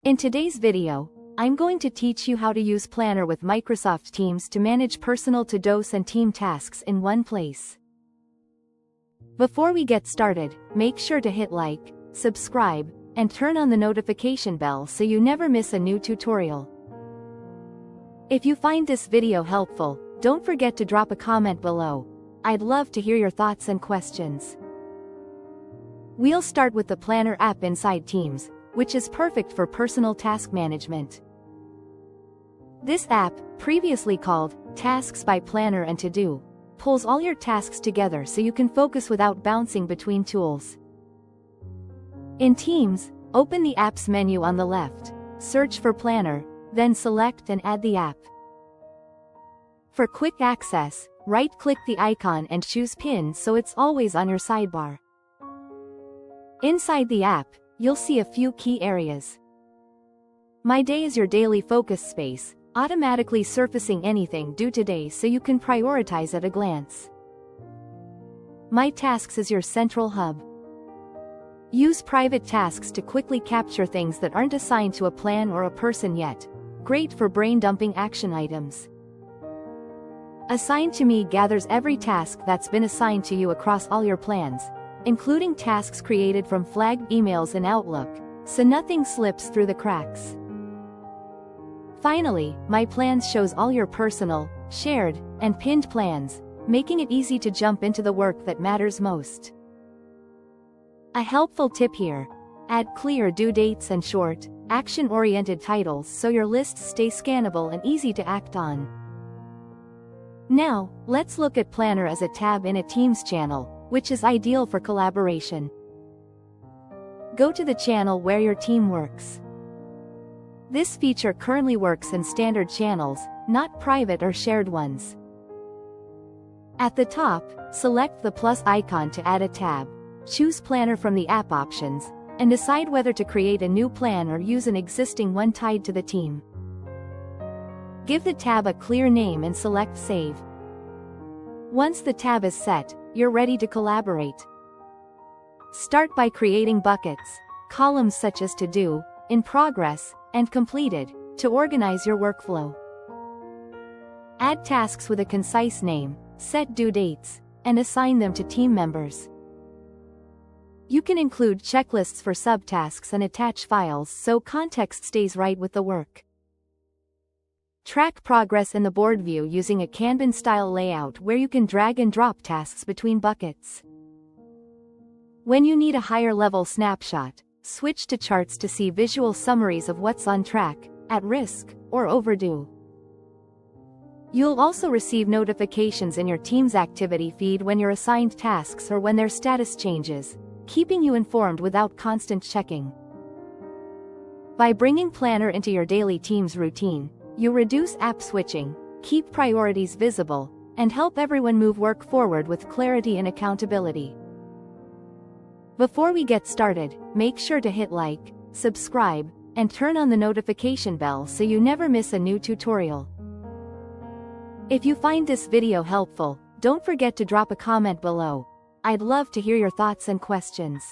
In today's video, I'm going to teach you how to use Planner with Microsoft Teams to manage personal to-dos and team tasks in one place. Before we get started, make sure to hit like, subscribe, and turn on the notification bell so you never miss a new tutorial. If you find this video helpful, don't forget to drop a comment below. I'd love to hear your thoughts and questions. We'll start with the Planner app inside Teams, which is perfect for personal task management. This app, previously called Tasks by Planner and To Do, pulls all your tasks together so you can focus without bouncing between tools. In Teams, open the Apps menu on the left, search for Planner, then select and add the app. For quick access, right-click the icon and choose Pin so it's always on your sidebar. Inside the app, you'll see a few key areas. My Day is your daily focus space, automatically surfacing anything due today so you can prioritize at a glance. My Tasks is your central hub. Use private tasks to quickly capture things that aren't assigned to a plan or a person yet. Great for brain-dumping action items. Assigned to Me gathers every task that's been assigned to you across all your plans, including tasks created from flagged emails in Outlook, so nothing slips through the cracks. Finally, My Plans shows all your personal, shared, and pinned plans, making it easy to jump into the work that matters most. A helpful tip here: add clear due dates and short, action-oriented titles so your lists stay scannable and easy to act on. Now, let's look at Planner as a tab in a Teams channel, which is ideal for collaboration. Go to the channel where your team works. This feature currently works in standard channels, not private or shared ones. At the top, select the plus icon to add a tab, choose Planner from the app options, and decide whether to create a new plan or use an existing one tied to the team. Give the tab a clear name and select Save. Once the tab is set, you're ready to collaborate. Start by creating buckets, columns such as To Do, In Progress, and Completed, to organize your workflow. Add tasks with a concise name, set due dates, and assign them to team members. You can include checklists for subtasks and attach files so context stays right with the work. Track progress in the board view using a Kanban-style layout where you can drag and drop tasks between buckets. When you need a higher-level snapshot, switch to charts to see visual summaries of what's on track, at risk, or overdue. You'll also receive notifications in your team's activity feed when you're assigned tasks or when their status changes, keeping you informed without constant checking. By bringing Planner into your daily Teams routine, you reduce app switching, keep priorities visible, and help everyone move work forward with clarity and accountability. Before we get started, make sure to hit like, subscribe, and turn on the notification bell so you never miss a new tutorial. If you find this video helpful, don't forget to drop a comment below. I'd love to hear your thoughts and questions.